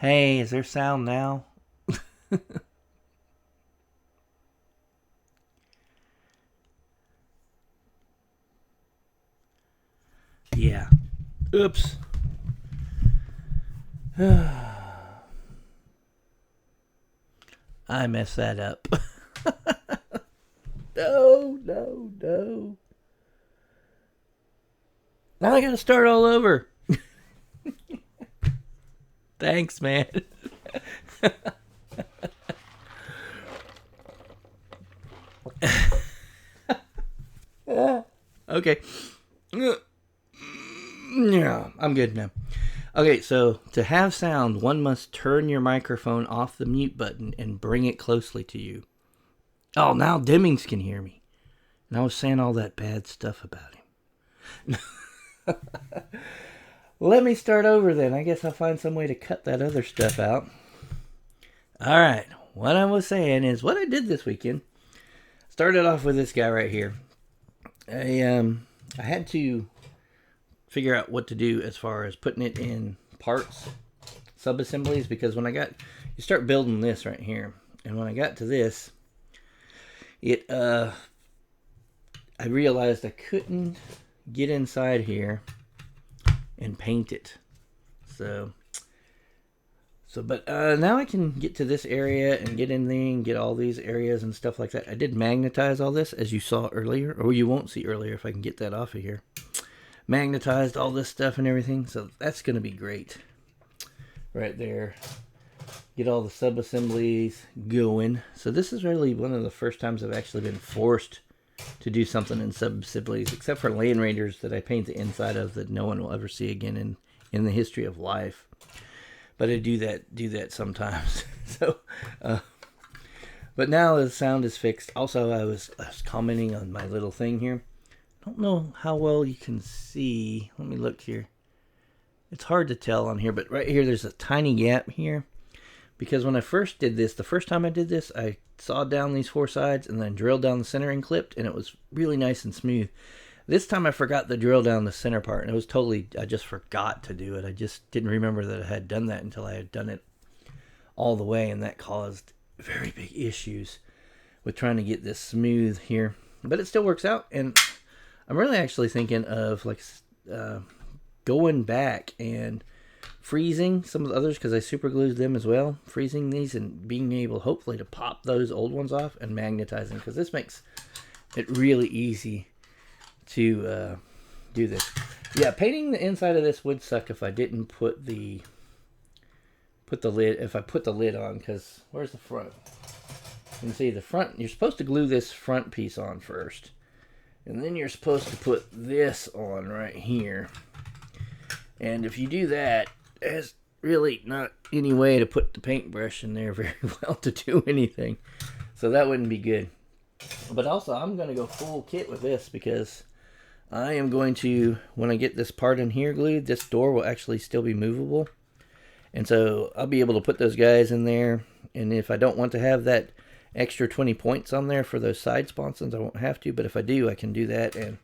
Hey, is there sound now? Yeah. Oops. I messed that up. No, no, no. Now I gotta start all over. Thanks, man. Okay. Yeah, I'm good now. Okay, so to have sound, one must turn your microphone off the mute button and bring it closely to you. Oh, now Demings can hear me. And I was saying all that bad stuff about him. Let me start over then. I guess I'll find some way to cut that other stuff out. All right. What I was saying is what I did this weekend. Started off with this guy right here. I had to figure out what to do as far as putting it in parts, sub-assemblies, because when you start building this right here, and when I got to this, I realized I couldn't get inside here and paint it. But now I can get to this area and get in there and get all these areas and stuff like that. I did magnetize all this, as you saw earlier, or you won't see earlier if I can get that off of here. Magnetized all this stuff and everything, so that's going to be great. Right there. Get all the sub-assemblies going. So this is really one of the first times I've actually been forced to do something in sub-assemblies, except for Land Raiders that I paint the inside of that no one will ever see again in the history of life. But I do that sometimes. But now the sound is fixed. Also, I was commenting on my little thing here. I don't know how well you can see. Let me look here. It's hard to tell on here, but right here there's a tiny gap here. Because when I first did this, the first time I did this, I sawed down these four sides and then drilled down the center and clipped, and it was really nice and smooth. This time I forgot to drill down the center part, and I just forgot to do it. I just didn't remember that I had done that until I had done it all the way, and that caused very big issues with trying to get this smooth here. But it still works out, and I'm really actually thinking of going back and freezing some of the others because I super glued them as well. Freezing these and being able hopefully to pop those old ones off and magnetizing, because this makes it really easy to do this. Yeah, painting the inside of this would suck if I didn't put the lid. If I put the lid on, because where's the front? You can see the front. You're supposed to glue this front piece on first, and then you're supposed to put this on right here. And if you do that, there's really not any way to put the paintbrush in there very well to do anything. So that wouldn't be good. But also, I'm going to go full kit with this because I am going to, when I get this part in here glued, this door will actually still be movable. And so I'll be able to put those guys in there. And if I don't want to have that extra 20 points on there for those side sponsons, I won't have to. But if I do, I can do that and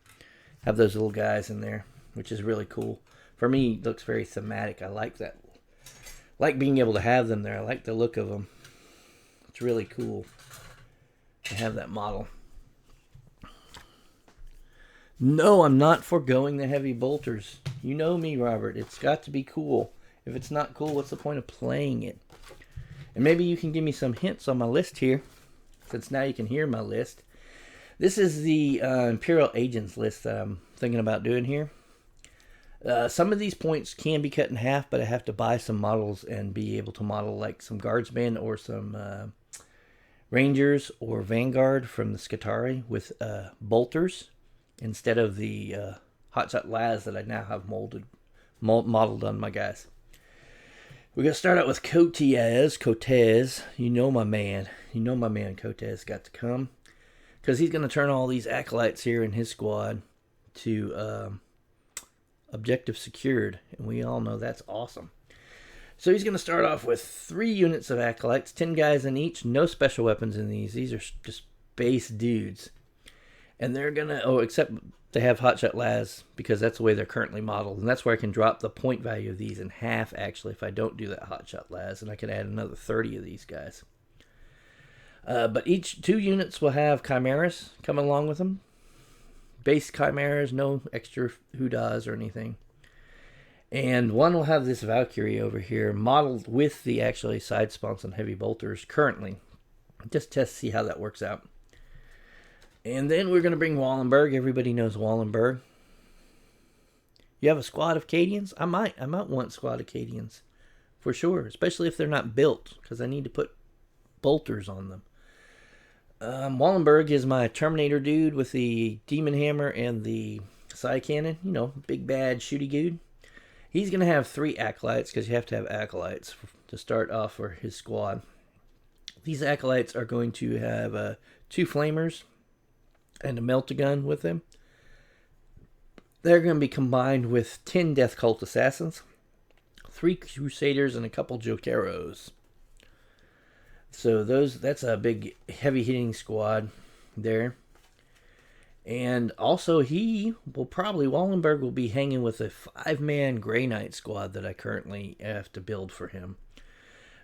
have those little guys in there, which is really cool. For me, it looks very thematic. I like that. I like being able to have them there. I like the look of them. It's really cool to have that model. No, I'm not foregoing the heavy bolters. You know me, Robert. It's got to be cool. If it's not cool, what's the point of playing it? And maybe you can give me some hints on my list here, since now you can hear my list. This is the Imperial Agents list that I'm thinking about doing here. Some of these points can be cut in half, but I have to buy some models and be able to model like some Guardsmen or some Rangers or Vanguard from the Skitarii with bolters instead of the Hotshot Laz that I now have modeled on my guys. We're going to start out with Kotez. You know my man Kotez got to come, because he's going to turn all these acolytes here in his squad to objective secured, and we all know that's awesome. So he's going to start off with 3 units of acolytes, 10 guys in each, no special weapons in these. These are just base dudes. And they're gonna, oh, except they have Hotshot Laz because that's the way they're currently modeled, and that's where I can drop the point value of these in half actually if I don't do that Hotshot Laz, and I can add another 30 of these guys. But each 2 units will have chimeras come along with them. Base chimeras, no extra hoodas or anything. And one will have this Valkyrie over here modeled with the actually side spawns and heavy bolters currently. Just test to see how that works out. And then we're going to bring Wallenberg. Everybody knows Wallenberg. You have a squad of Cadians? I might want a squad of Cadians. For sure. Especially if they're not built. Because I need to put bolters on them. Wallenberg is my Terminator dude with the Demon Hammer and the Psy Cannon. You know, big bad shooty dude. He's going to have 3 Acolytes because you have to have Acolytes to start off for his squad. These Acolytes are going to have 2 Flamers and a Melt-A-Gun with them. They're going to be combined with 10 Death Cult Assassins, 3 Crusaders, and a couple Jokeros. So that's a big heavy-hitting squad there. And also Wallenberg will be hanging with a 5-man Grey Knight squad that I currently have to build for him.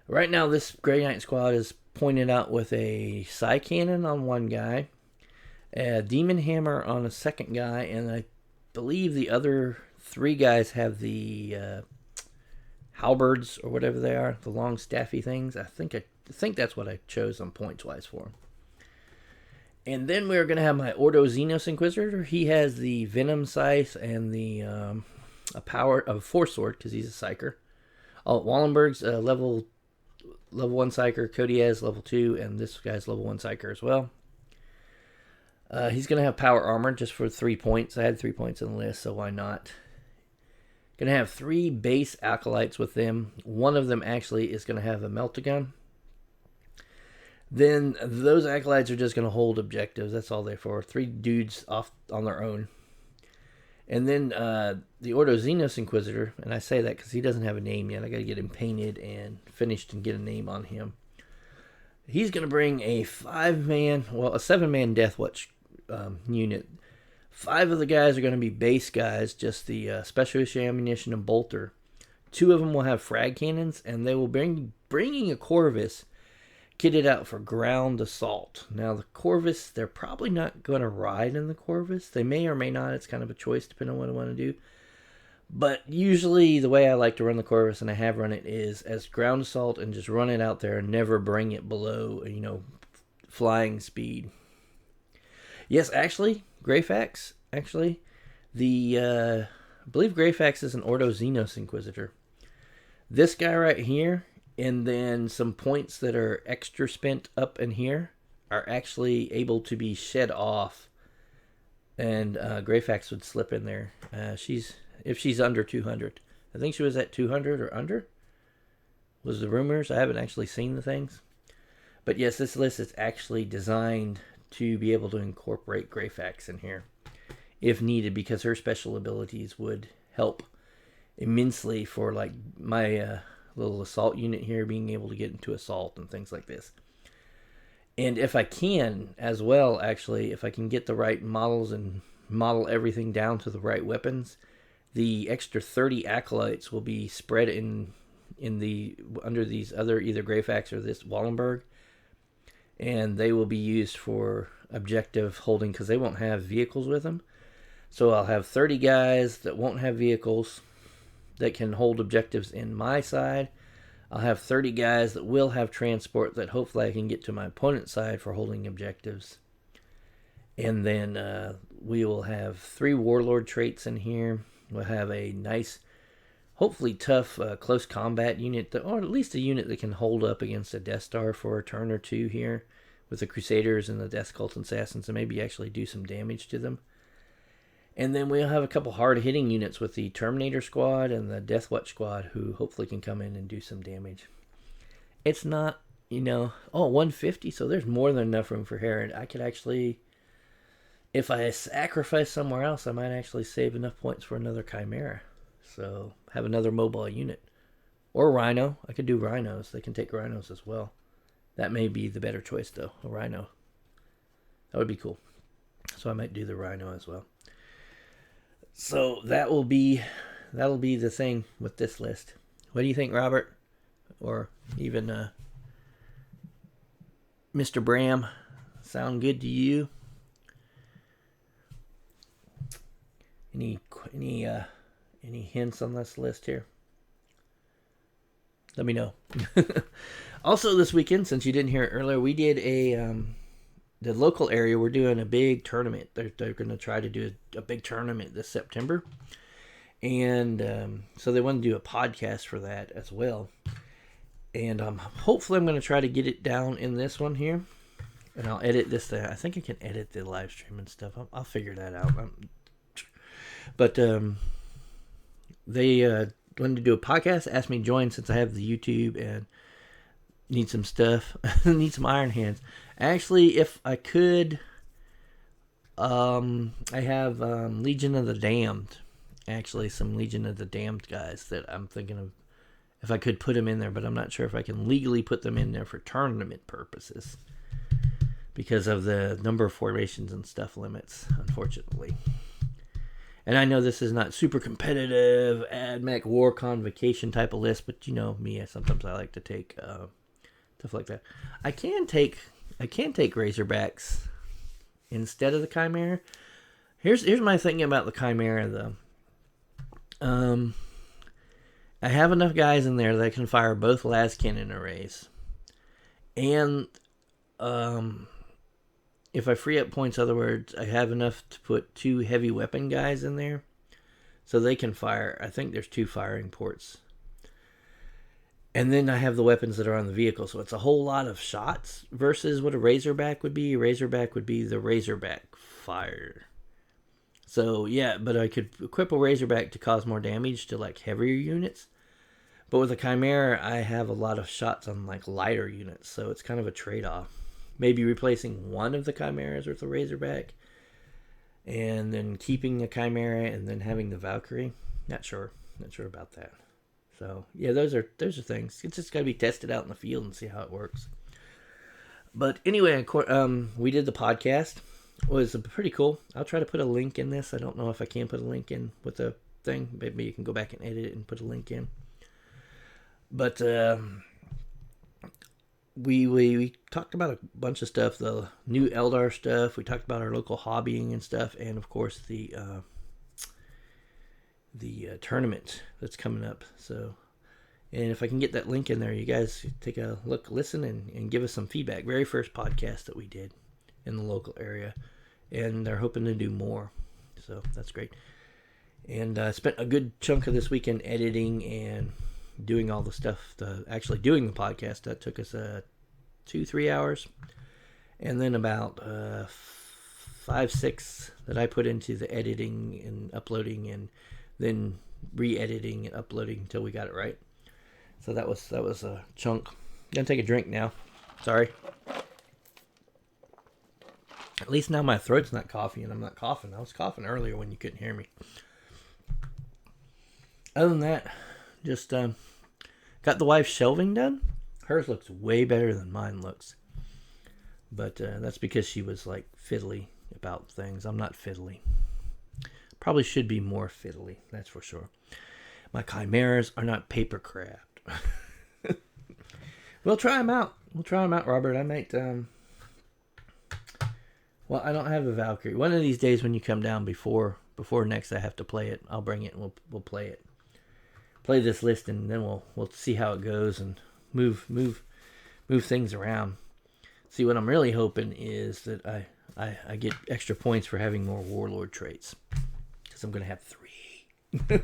Right now this Grey Knight squad is pointed out with a Psy Cannon on one guy, a Demon Hammer on a second guy, and I believe the other 3 guys have the halberds or whatever they are, the long staffy things. I think that's what I chose on points-wise for him. And then we're going to have my Ordo Xenos Inquisitor. He has the Venom Scythe and the a power of Force Sword because he's a Psyker. Wallenberg's level 1 Psyker. Cody has level 2, and this guy's level 1 Psyker as well. He's going to have power armor just for 3 points. I had 3 points in the list, so why not? Going to have 3 base Acolytes with them. One of them actually is going to have a Melt-A-Gun. Then those Acolytes are just going to hold objectives. That's all they're for. 3 dudes off on their own. And then the Ordo Xenos Inquisitor, and I say that because he doesn't have a name yet. I got to get him painted and finished and get a name on him. He's going to bring a 7-man Deathwatch unit. 5 of the guys are going to be base guys, just the special issue ammunition and bolter. 2 of them will have frag cannons, and they will bringing a Corvus kitted out for ground assault. Now the Corvus, they're probably not going to ride in the Corvus. They may or may not. It's kind of a choice depending on what I want to do. But usually the way I like to run the Corvus, and I have run it, is as ground assault and just run it out there and never bring it below, flying speed. Yes, actually, Greyfax, I believe Greyfax is an Ordo Xenos Inquisitor. This guy right here, and then some points that are extra spent up in here, are actually able to be shed off. And Greyfax would slip in there. If she's under 200. I think she was at 200 or under. Was the rumors. I haven't actually seen the things. But yes, this list is actually designed to be able to incorporate Greyfax in here if needed, because her special abilities would help immensely for like my little assault unit here being able to get into assault and things like this. And if I can as well, actually, if I can get the right models and model everything down to the right weapons, the extra 30 Acolytes will be spread under these other, either Greyfax or this Wallenberg, and they will be used for objective holding because they won't have vehicles with them. So I'll have 30 guys that won't have vehicles that can hold objectives in my side. I'll have 30 guys that will have transport that hopefully I can get to my opponent's side for holding objectives. And then we will have 3 Warlord traits in here. We'll have a nice, hopefully tough, close combat unit, or at least a unit that can hold up against a Death Star for a turn or two here with the Crusaders and the Death Cult Assassins, and maybe actually do some damage to them. And then we'll have a couple hard-hitting units with the Terminator Squad and the Deathwatch Squad who hopefully can come in and do some damage. It's not, 150, so there's more than enough room for Herod. I could actually, if I sacrifice somewhere else, I might actually save enough points for another Chimera. So have another mobile unit. Or Rhino. I could do Rhinos. They can take Rhinos as well. That may be the better choice, though. A Rhino. That would be cool. So I might do the Rhino as well. So that'll be the thing with this list. What do you think, Robert? Or even Mr. Bram? Sound good to you? Any hints on this list here? Let me know. Also, this weekend, since you didn't hear it earlier, we did the local area. We're doing a big tournament. They're going to try to do a big tournament this September, and so they want to do a podcast for that as well. And hopefully, I'm going to try to get it down in this one here, and I'll edit this. I think I can edit the live stream and stuff. I'll figure that out. But they wanted to do a podcast, asked me to join since I have the YouTube and need some stuff, need some iron hands. Actually, if I could, I have Legion of the Damned. Actually, some Legion of the Damned guys that I'm thinking of if I could put them in there, but I'm not sure if I can legally put them in there for tournament purposes because of the number of formations and stuff limits, unfortunately. And I know this is not super competitive, AdMech, Warcon, Vacation type of list, but you know me, sometimes I like to take stuff like that. I can take Razorbacks instead of the Chimera. Here's my thinking about the Chimera though. I have enough guys in there that can fire both las cannon arrays, and if I free up points, in other words, I have enough to put 2 heavy weapon guys in there so they can fire. I think there's 2 firing ports. And then I have the weapons that are on the vehicle. So it's a whole lot of shots versus what a Razorback would be. A Razorback would be the Razorback fire. So yeah, but I could equip a Razorback to cause more damage to like heavier units. But with a Chimera, I have a lot of shots on like lighter units. So it's kind of a trade-off. Maybe replacing one of the Chimeras with a Razorback, and then keeping the Chimera, and then having the Valkyrie. Not sure about that. So yeah, those are things. It's just got to be tested out in the field and see how it works. But anyway, we did the podcast. It was pretty cool. I'll try to put a link in this. I don't know if I can put a link in with the thing. Maybe you can go back and edit it and put a link in. But we talked about a bunch of stuff, the new Eldar stuff. We talked about our local hobbying and stuff, and of course the tournament that's coming up. So, and if I can get that link in there, you guys take a look, listen, and give us some feedback. Very first podcast that we did in the local area, and they're hoping to do more. So that's great. And I spent a good chunk of this weekend editing and doing all the stuff, actually doing the podcast. That took us 2-3 hours, and then about 5-6 that I put into the editing and uploading, and then re-editing and uploading until we got it right. So that was a chunk. I'm gonna take a drink now. Sorry. At least now my throat's not coughing and I'm not coughing. I was coughing earlier when you couldn't hear me. Other than that, just got the wife's shelving done. Hers looks way better than mine looks. But that's because she was like fiddly about things. I'm not fiddly. Probably should be more fiddly, that's for sure. My chimeras are not papercraft. We'll try them out. Robert. I might... Well, I don't have a Valkyrie. One of these days when you come down before next I have to play it, I'll bring it and we'll play it. Play this list, and then we'll see how it goes and move things around. See, what I'm really hoping is that I get extra points for having more warlord traits, because I'm gonna have 3,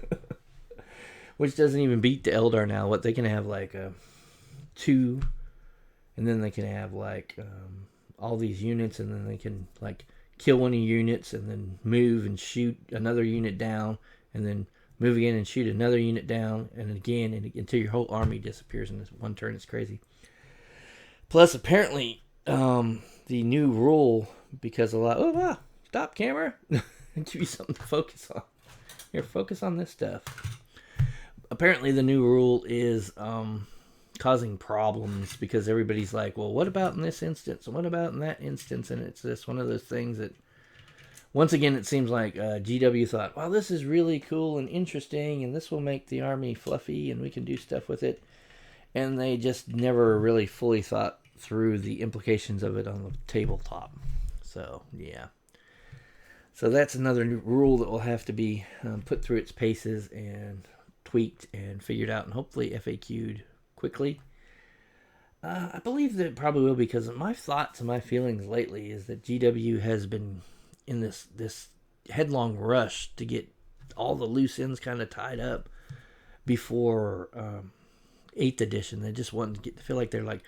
which doesn't even beat the Eldar now. What they can have like 2, and then they can have like all these units, and then they can like kill one of your units and then move and shoot another unit down, and then move again and shoot another unit down, and again, and until your whole army disappears in this one turn. It's crazy. Plus, apparently, the new rule, because a lot... Oh, wow. Stop, camera. Give you something to focus on. Here, focus on this stuff. Apparently, the new rule is causing problems, because everybody's like, well, what about in this instance? And what about in that instance? And it's just one of those things that once again, it seems like GW thought, wow, this is really cool and interesting, and this will make the army fluffy, and we can do stuff with it. And they just never really fully thought through the implications of it on the tabletop. So, yeah. So that's another new rule that will have to be put through its paces and tweaked and figured out, and hopefully FAQ'd quickly. I believe that it probably will, because my thoughts and my feelings lately is that GW has been in this headlong rush to get all the loose ends kind of tied up before 8th edition. They just want to feel like they're like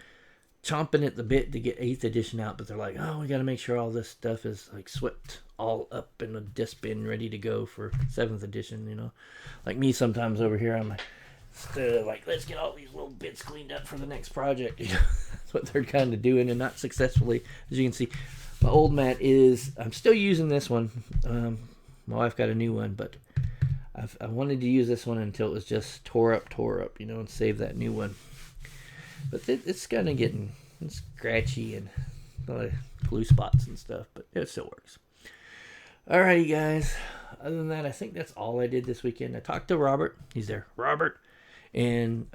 chomping at the bit to get 8th edition out, but they're like, oh, we got to make sure all this stuff is like swept all up in a disc bin ready to go for 7th edition, you know. Like me sometimes over here, I'm like, let's get all these little bits cleaned up for the next project. You know, that's what they're kind of doing, and not successfully, as you can see. My old mat I'm still using this one. My wife got a new one, but I wanted to use this one until it was just tore up, you know, and save that new one. But it's kind of getting scratchy and a lot of glue spots and stuff, but it still works. Alrighty, guys. Other than that, I think that's all I did this weekend. I talked to Robert. He's there. Robert. And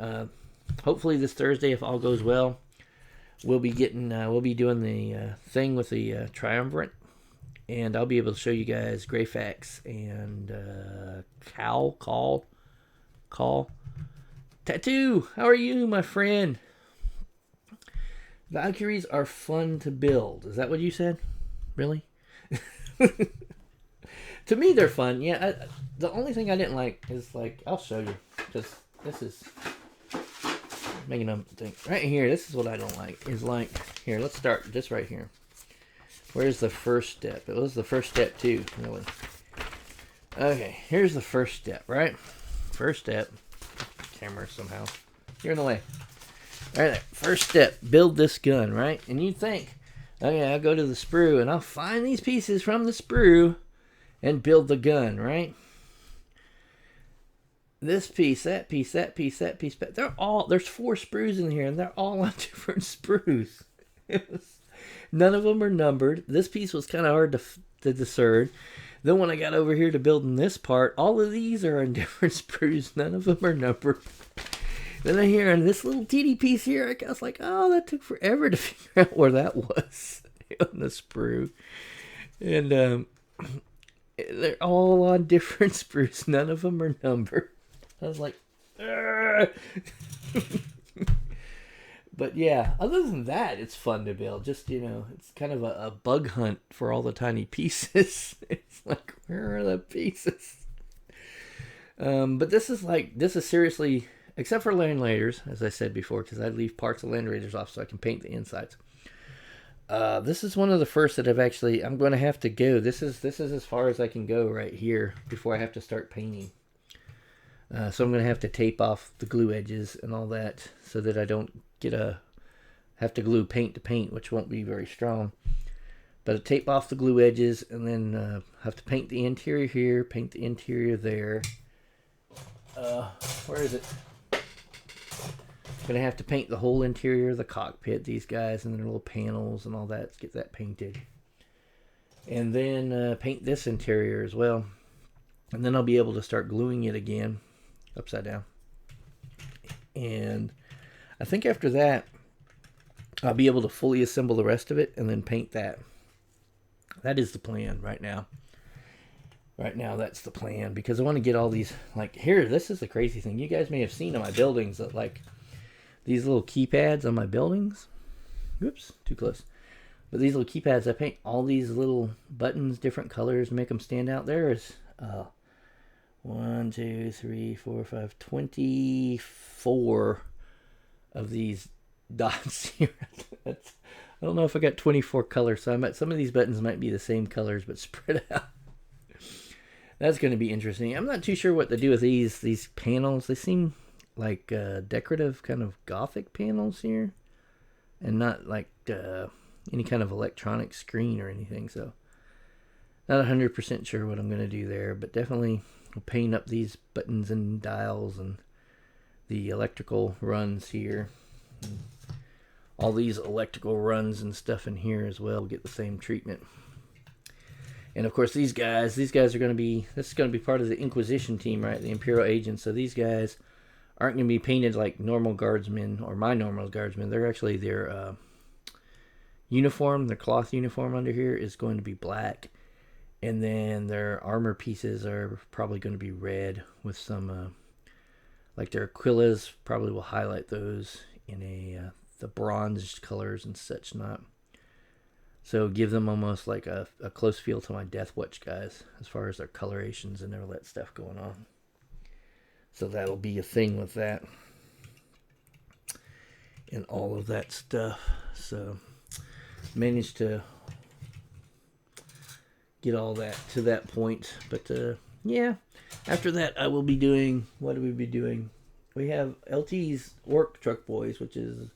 hopefully this Thursday, if all goes well, we'll be doing the thing with the Triumvirate. And I'll be able to show you guys Greyfax and Call. Tattoo, how are you, my friend? Valkyries are fun to build. Is that what you said? Really? To me, they're fun. Yeah, the only thing I didn't like is, like, I'll show you. Because this is making them think. Right here, this is what I don't like. Is like, here, let's start just right here. Where's the first step? It was the first step, too, really. Okay, here's the first step, right? First step. Camera somehow. You're in the way. All right, first step, build this gun, right? And you think, okay, I'll go to the sprue and I'll find these pieces from the sprue and build the gun, right? This piece, that piece, that piece, that piece. There's 4 sprues in here, and they're all on different sprues. None of them are numbered. This piece was kind of hard to discern. Then when I got over here to building this part, all of these are on different sprues. None of them are numbered. Then I hear on this little teeny piece here, I was like, oh, that took forever to figure out where that was on the sprue. And they're all on different sprues. None of them are numbered. I was like, but yeah, other than that, it's fun to build. Just, you know, it's kind of a bug hunt for all the tiny pieces. It's like, where are the pieces? But this is seriously, except for Land Raiders, as I said before, because I leave parts of Land Raiders off so I can paint the insides. This is one of the first that I'm going to have to go. This is as far as I can go right here before I have to start painting. So I'm going to have to tape off the glue edges and all that so that I don't have to glue paint to paint, which won't be very strong. But I tape off the glue edges and then have to paint the interior here, paint the interior there. Where is it? Going to have to paint the whole interior of the cockpit, these guys, and their little panels and all that. Get that painted. And then paint this interior as well. And then I'll be able to start gluing it again, upside down. And I think after that, I'll be able to fully assemble the rest of it and then paint that. That is the plan right now. Right now, that's the plan, because I want to get all these, like, here, this is the crazy thing. You guys may have seen on my buildings that, like, these little keypads on my buildings. Oops, too close. But these little keypads, I paint all these little buttons, different colors, make them stand out. There is 1, 2, 3, 4, 5, 24 of these dots here. I don't know if I got 24 colors, so some of these buttons might be the same colors, but spread out. That's going to be interesting. I'm not too sure what to do with these panels. They seem like decorative kind of gothic panels here, and not like any kind of electronic screen or anything. So not 100% sure what I'm going to do there, but definitely paint up these buttons and dials and the electrical runs here. And all these electrical runs and stuff in here as well get the same treatment. And of course, these guys are going to be, this is going to be part of the Inquisition team, right? The Imperial agents. So these guys aren't going to be painted like normal guardsmen or my normal guardsmen. They're actually, their uniform, their cloth uniform under here is going to be black. And then their armor pieces are probably going to be red with some, like their Aquillas probably will highlight those in the bronze colors and such not. So give them almost like a close feel to my Death Watch guys as far as their colorations and all that stuff going on. So that'll be a thing with that. And all of that stuff. So managed to get all that to that point. But yeah, after that I will be doing, what do we be doing? We have LT's Orc Truck Boys, which is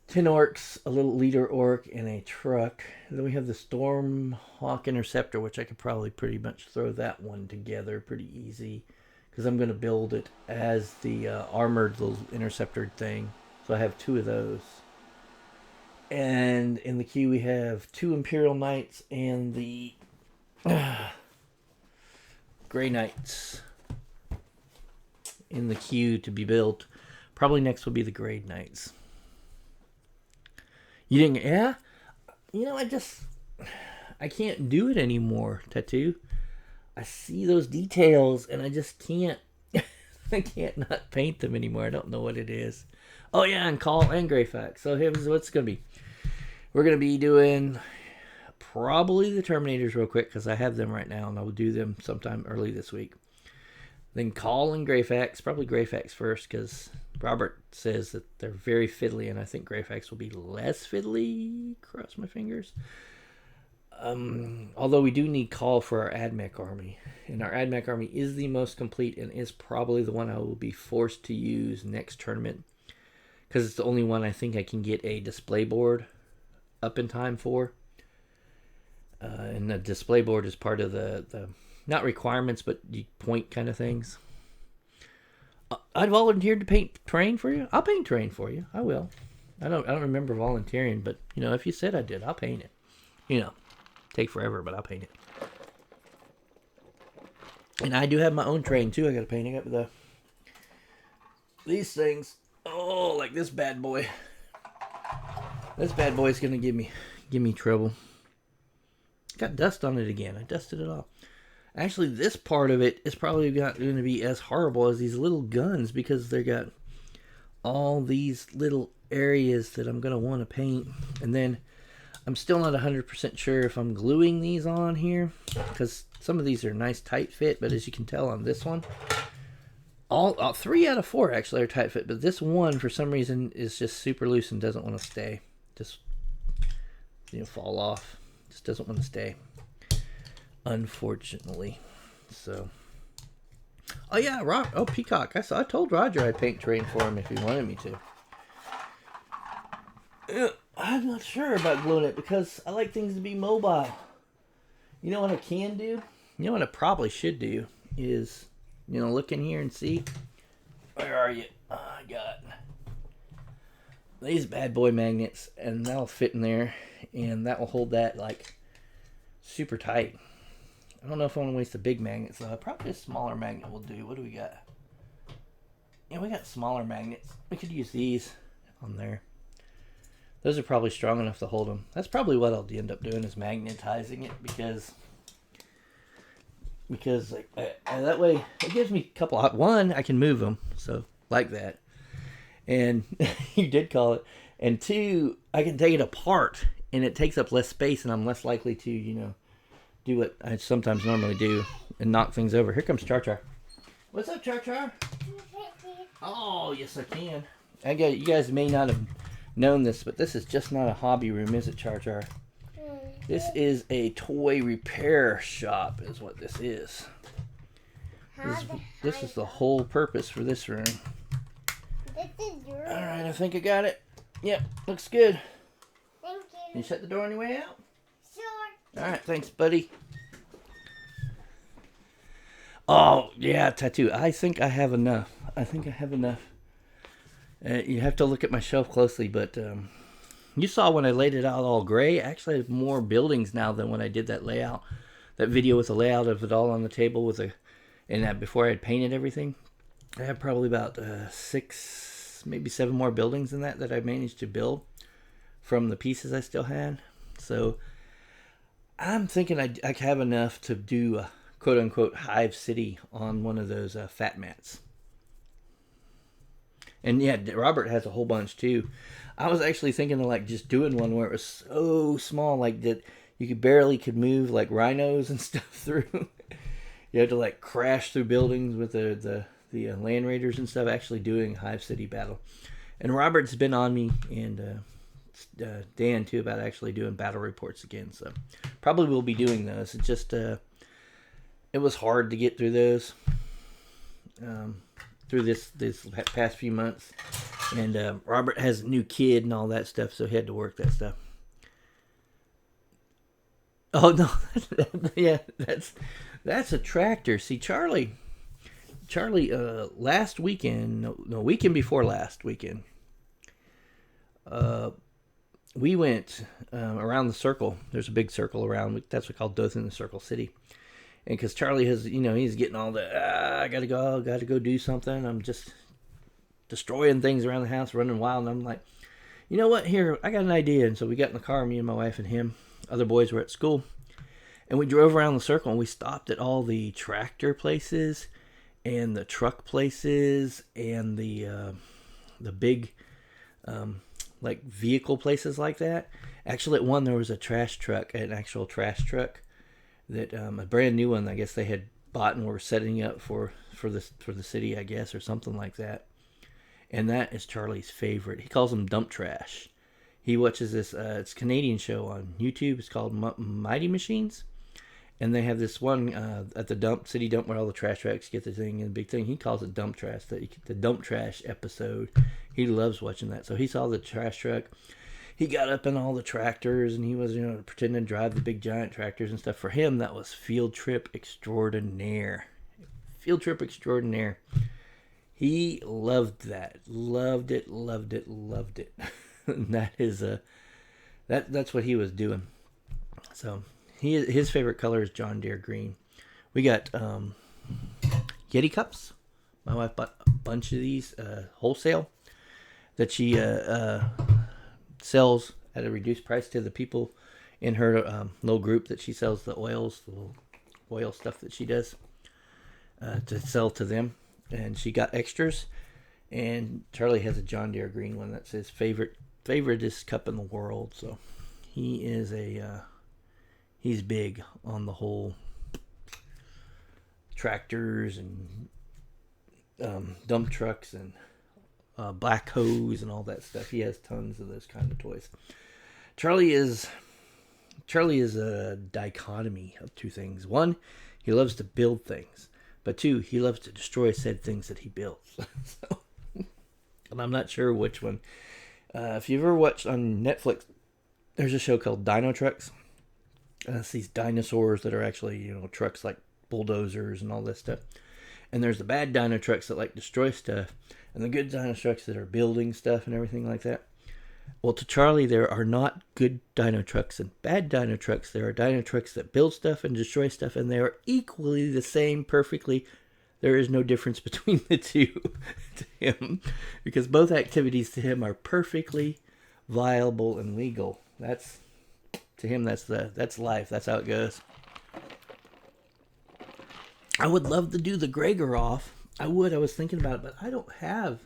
10 orcs, a little leader orc, and a truck. And then we have the Stormhawk Interceptor, which I could probably pretty much throw that one together pretty easy. Because I'm going to build it as the armored little interceptor thing. So I have 2 of those. And in the queue we have 2 Imperial Knights and the Grey Knights in the queue to be built. Probably next will be the Grey Knights. You didn't, yeah? You know, I can't do it anymore, Tattoo. I see those details and I just can't, I can't not paint them anymore. I don't know what it is. Oh yeah, and Call and Greyfax. So here's what's going to be. We're going to be doing probably the Terminators real quick because I have them right now and I will do them sometime early this week. Then Call and Greyfax, probably Greyfax first because Robert says that they're very fiddly, and I think Greyfax will be less fiddly. Cross my fingers. Although we do need Call for our AdMech army, and our AdMech army is the most complete and is probably the one I will be forced to use next tournament because it's the only one I think I can get a display board up in time for. And the display board is part of the not requirements, but you point kind of things. I'd volunteered to paint terrain for you. I'll paint terrain for you. I will. I don't remember volunteering, but you know, if you said I did, I'll paint it. You know, take forever, but I'll paint it. And I do have my own terrain too. I got to paint. I got these things. Oh, like this bad boy. This bad boy is gonna give me trouble. Got dust on it again. I dusted it off. Actually, this part of it is probably not going to be as horrible as these little guns because they got all these little areas that I'm going to want to paint. And then I'm still not 100% sure if I'm gluing these on here because some of these are nice tight fit, but as you can tell on this one, all 3 out of 4 actually are tight fit, but this one for some reason is just super loose and doesn't want to stay. Just, you know, fall off. Just doesn't want to stay. Unfortunately. So, oh yeah, Peacock. I told Roger I'd paint terrain for him if he wanted me to. I'm not sure about gluing it because I like things to be mobile. You know what I can do? You know what I probably should do is, you know, look in here and see. Where are you? Oh, I got these bad boy magnets, and that'll fit in there, and that will hold that like super tight. I don't know if I want to waste the big magnets though. Probably a smaller magnet will do. What do we got? Yeah, we got smaller magnets. We could use these on there. Those are probably strong enough to hold them. That's probably what I'll end up doing is magnetizing it because like, that way it gives me a couple. One, I can move them, so like that. And you did call it. And 2, I can take it apart, and it takes up less space, and I'm less likely to, you know, do what I sometimes normally do and knock things over. Here comes Char Char. What's up, Char Char? Oh, yes, I can. You guys may not have known this, but this is just not a hobby room, is it, Char Char? This is a toy repair shop, is what this is. This is the whole purpose for this room. This is yours. All right, I think I got it. Yep, looks good. Thank you. Can you shut the door on your way out? Sure. All right, thanks, buddy. Oh, yeah, Tattoo. I think I have enough. You have to look at my shelf closely, but You saw when I laid it out all gray. Actually, I have more buildings now than when I did that layout, that video with the layout of it all on the table with a, and that before I had painted everything. I have probably about 6, maybe 7 more buildings than that I managed to build from the pieces I still had. So I'm thinking I have enough to do a quote unquote Hive City on one of those fat mats. And yeah, Robert has a whole bunch too. I was actually thinking of like just doing one where it was so small, like that you could move like rhinos and stuff through. You had to like crash through buildings with the land raiders and stuff. Actually doing Hive City battle, and Robert's been on me and Dan too about actually doing battle reports again. So probably we'll be doing those. It just it was hard to get through those. Through this past few months, and Robert has a new kid and all that stuff, so he had to work that stuff. Oh no, yeah, that's a tractor. See, Charlie, last weekend, no, weekend before last weekend, we went around the circle. There's a big circle around. That's what we call Dothan, the Circle City. And because Charlie has, he's getting all the, I gotta go do something. I'm just destroying things around the house, running wild. And I'm like, you know what? Here, I got an idea. And so we got in the car, me and my wife and him. Other boys were at school. And we drove around the circle and we stopped at all the tractor places and the truck places and the big, like vehicle places like that. Actually, at one, there was a trash truck, an actual trash truck. That a brand new one, I guess they had bought and were setting up for the city, I guess, or something like that. And that is Charlie's favorite. He calls them dump trash. He watches this. It's a Canadian show on YouTube. It's called Mighty Machines, and they have this one at the city dump where all the trash trucks get the thing and the big thing. He calls it dump trash. The dump trash episode. He loves watching that. So he saw the trash truck. He got up in all the tractors and he was, pretending to drive the big giant tractors and stuff. For him, that was field trip extraordinaire. Field trip extraordinaire. He loved that. Loved it. And that is that's what he was doing. So his favorite color is John Deere green. We got Yeti cups. My wife bought a bunch of these wholesale that she sells at a reduced price to the people in her little group that she sells the oils, the little oil stuff that she does to sell to them. And she got extras. And Charlie has a John Deere green one. That's his favoriteest cup in the world. So he is he's big on the whole tractors and dump trucks and black hose and all that stuff. He has tons of those kind of toys. Charlie is a dichotomy of two things. One, he loves to build things, but two, he loves to destroy said things that he builds. So, and I'm not sure which one. If you've ever watched on Netflix, there's a show called Dino Trucks. It's these dinosaurs that are actually, trucks like bulldozers and all this stuff. And there's the bad dino trucks that like destroy stuff, and the good dino trucks that are building stuff and everything like that. Well, to Charlie, there are not good dino trucks and bad dino trucks. There are dino trucks that build stuff and destroy stuff, and they are equally the same perfectly. There is no difference between the two to him, because both activities to him are perfectly viable and legal. That's to him. That's life. That's how it goes. I would love to do the Gregor. I would. I was thinking about it, but I don't have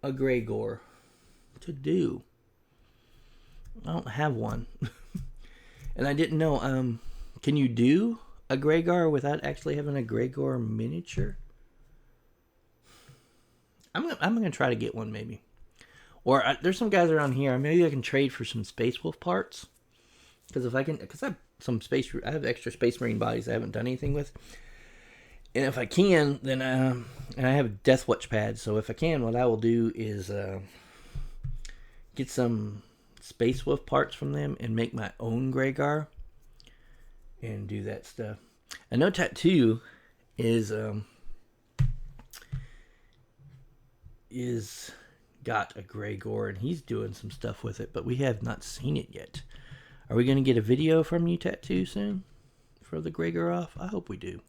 a Gregor to do. I don't have one. And I didn't know, can you do a Gregor without actually having a Gregor miniature? I'm gonna try to get one maybe. Or there's some guys around here. Maybe I can trade for some Space Wolf parts. Because I have extra Space Marine bodies I haven't done anything with. And if I can, then and I have Death Watch pads. So if I can, what I will do is get some Space Wolf parts from them and make my own Gregor and do that stuff. I know tattoo is got a Gregor, and he's doing some stuff with it, but we have not seen it yet. Are we going to get a video from you, Tattoo, soon for the Gregor off? I hope we do.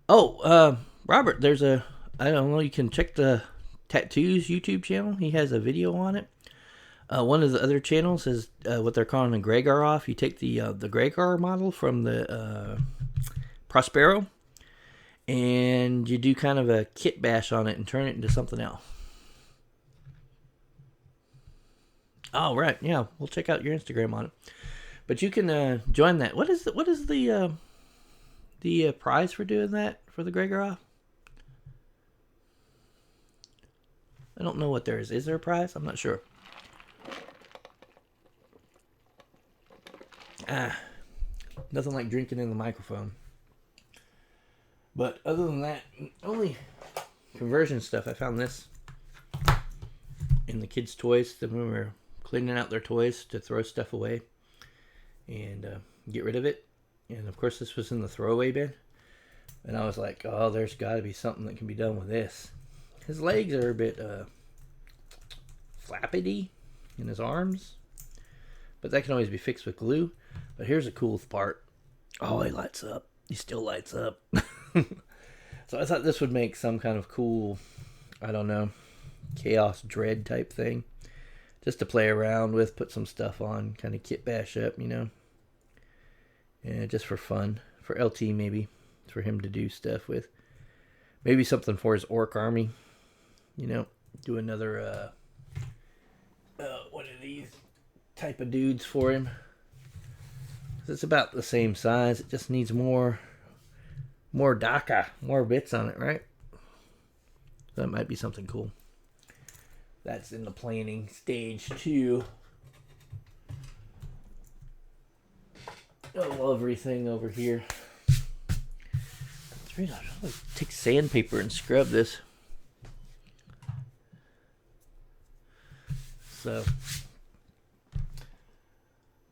Oh, Robert, there's I don't know, you can check the Tattoo's YouTube channel. He has a video on it. One of the other channels is what they're calling a Gregor off. You take the Gregor model from the Prospero, and you do kind of a kit bash on it and turn it into something else. Oh, right. Yeah, we'll check out your Instagram on it. But you can join that. What is the prize for doing that for the Gregor off? I don't know what there is. Is there a prize? I'm not sure. Nothing like drinking in the microphone. But other than that, only conversion stuff. I found this in the kids' toys when we were cleaning out their toys to throw stuff away and get rid of it. And of course, this was in the throwaway bin. And I was like, oh, there's got to be something that can be done with this. His legs are a bit flappity in his arms, but that can always be fixed with glue. But here's the cool part. Oh, he lights up. He still lights up. So I thought this would make some kind of cool, I don't know, Chaos Dread type thing. Just to play around with, put some stuff on, kind of kit bash up, you know. And just for fun. For LT maybe. For him to do stuff with. Maybe something for his orc army. You know, do another one of these type of dudes for him. It's about the same size. It just needs more DACA, more bits on it, right? That might be something cool. That's in the planning stage too. I love everything over here. I'll take sandpaper and scrub this. So,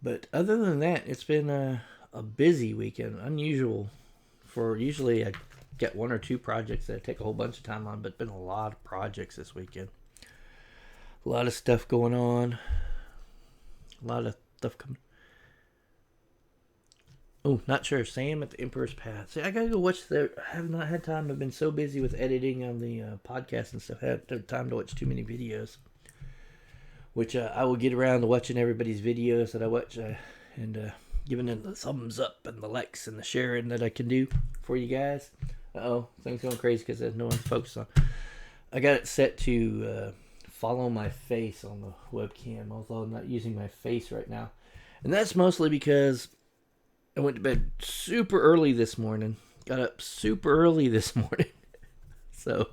but other than that, it's been a busy weekend. Unusual for usually I get one or two projects that I take a whole bunch of time on, but been a lot of projects this weekend. A lot of stuff going on. A lot of stuff coming. Oh, not sure. Sam at the Emperor's Path. See, I gotta go watch I have not had time. I've been so busy with editing on the podcast and stuff. I haven't had time to watch too many videos. Which I will get around to watching everybody's videos that I watch and giving them the thumbs up and the likes and the sharing that I can do for you guys. Uh-oh, things going crazy because no one's focused on. I got it set to follow my face on the webcam, although I'm not using my face right now. And that's mostly because I went to bed super early this morning. Got up super early this morning. So,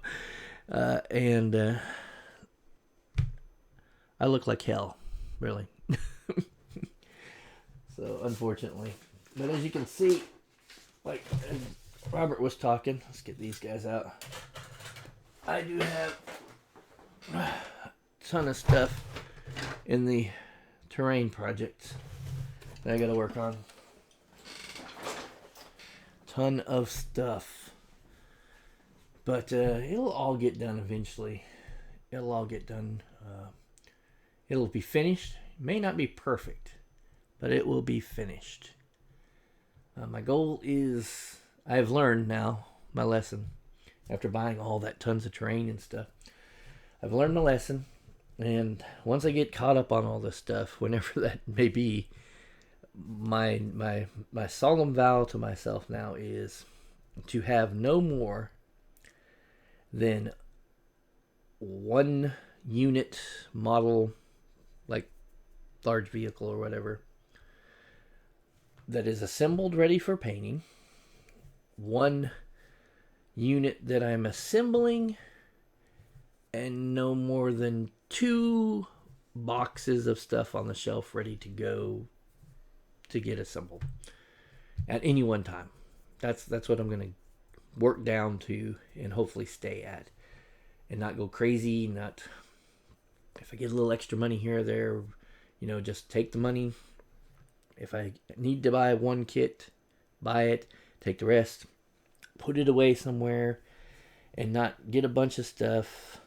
I look like hell, really. So, unfortunately. But as you can see, like Robert was talking, let's get these guys out. I do have a ton of stuff in the terrain project that I got to work on. Ton of stuff. But it'll all get done eventually. It'll all get done. It'll be finished. It may not be perfect, but it will be finished. My goal is, I have learned now my lesson after buying all that tons of terrain and stuff. I've learned the lesson, and once I get caught up on all this stuff, whenever that may be, my solemn vow to myself now is to have no more than one unit model, like large vehicle or whatever, that is assembled ready for painting. One unit that I'm assembling, and no more than 2 boxes of stuff on the shelf ready to go to get assembled at any one time. That's what I'm going to work down to and hopefully stay at, and not go crazy. Not, if I get a little extra money here or there, just take the money. If I need to buy one kit, buy it, take the rest, put it away somewhere, and not get a bunch of stuff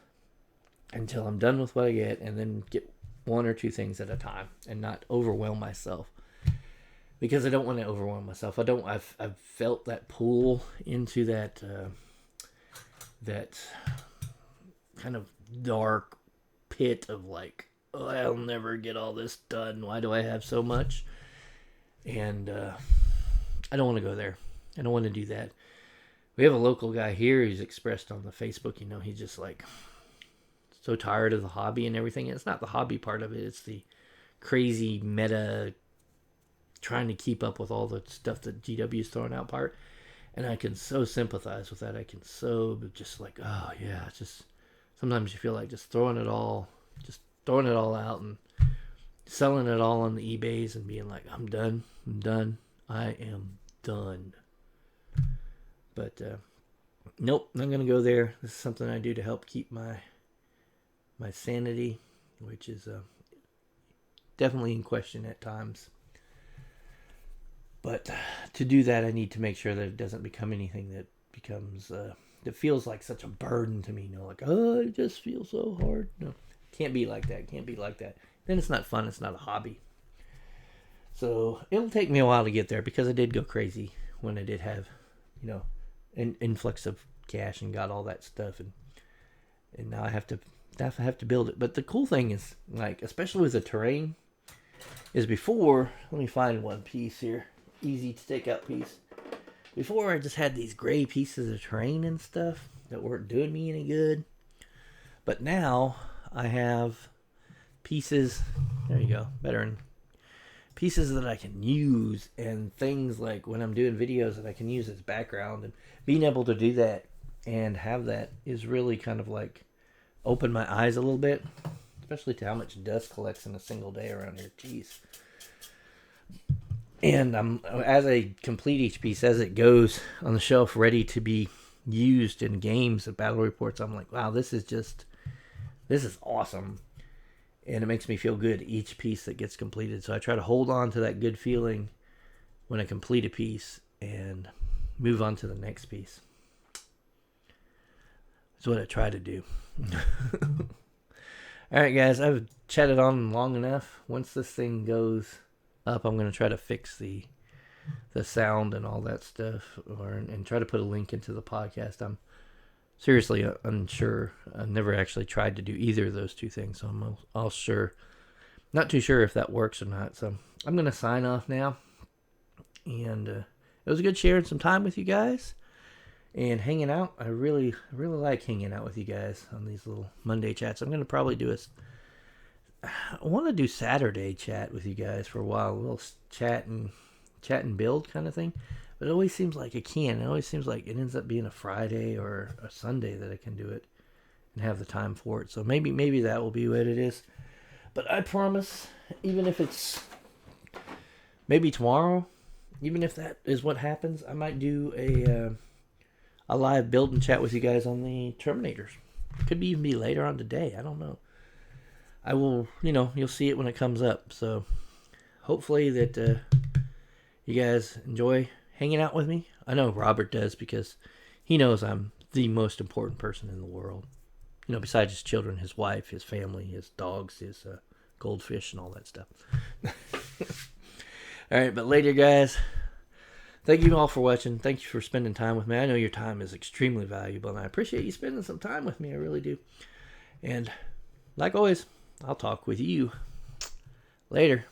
until I'm done with what I get, and then get one or two things at a time and not overwhelm myself. Because I don't want to overwhelm myself. I've felt that pull into that that kind of dark pit of like, oh, I'll never get all this done. Why do I have so much? And I don't want to go there. I don't want to do that. We have a local guy here who's expressed on the Facebook, he's just like so tired of the hobby and everything. It's not the hobby part of it. It's the crazy meta trying to keep up with all the stuff that GW is throwing out part. And I can so sympathize with that. I can so just like, oh yeah, it's just sometimes you feel like just throwing it all out and selling it all on the eBays and being like, I'm done. I am done. But nope, not gonna go there. This is something I do to help keep my sanity, which is definitely in question at times. But to do that, I need to make sure that it doesn't become anything that becomes that feels like such a burden to me. Like, oh, it just feels so hard. No, can't be like that. Then it's not fun. It's not a hobby. So it'll take me a while to get there because I did go crazy when I did have, an influx of cash and got all that stuff, and now I have to build it. But the cool thing is, like, especially with the terrain, is before. Let me find one piece here. Easy to take out piece. Before, I just had these gray pieces of terrain and stuff that weren't doing me any good. But now I have pieces. There you go. Better. Pieces that I can use, and things like when I'm doing videos that I can use as background, and being able to do that and have that is really kind of like opened my eyes a little bit, especially to how much dust collects in a single day around here. Jeez. And as I complete each piece, as it goes on the shelf, ready to be used in games and battle reports, I'm like, wow, this is awesome. And it makes me feel good each piece that gets completed. So I try to hold on to that good feeling when I complete a piece and move on to the next piece. That's what I try to do. All right, guys, I've chatted on long enough. Once this thing goes up, I'm going to try to fix the sound and all that stuff, and try to put a link into the podcast. I'm seriously unsure. I've never actually tried to do either of those two things, so I'm not too sure if that works or not. So I'm going to sign off now, and it was good sharing some time with you guys and hanging out. I really like hanging out with you guys on these little Monday chats. I'm going to probably I want to do Saturday chat with you guys for a while, a little chat and build kind of thing. But it always seems like I can. It always seems like it ends up being a Friday or a Sunday that I can do it and have the time for it. So maybe that will be what it is. But I promise, even if it's maybe tomorrow, even if that is what happens, I might do a live build and chat with you guys on the Terminators. It could even be later on today. I don't know. I will, you'll see it when it comes up. So hopefully that you guys enjoy hanging out with me. I know Robert does, because he knows I'm the most important person in the world. Besides his children, his wife, his family, his dogs, his goldfish, and all that stuff. All right, but later, guys. Thank you all for watching. Thank you for spending time with me. I know your time is extremely valuable, and I appreciate you spending some time with me. I really do. And like always, I'll talk with you later.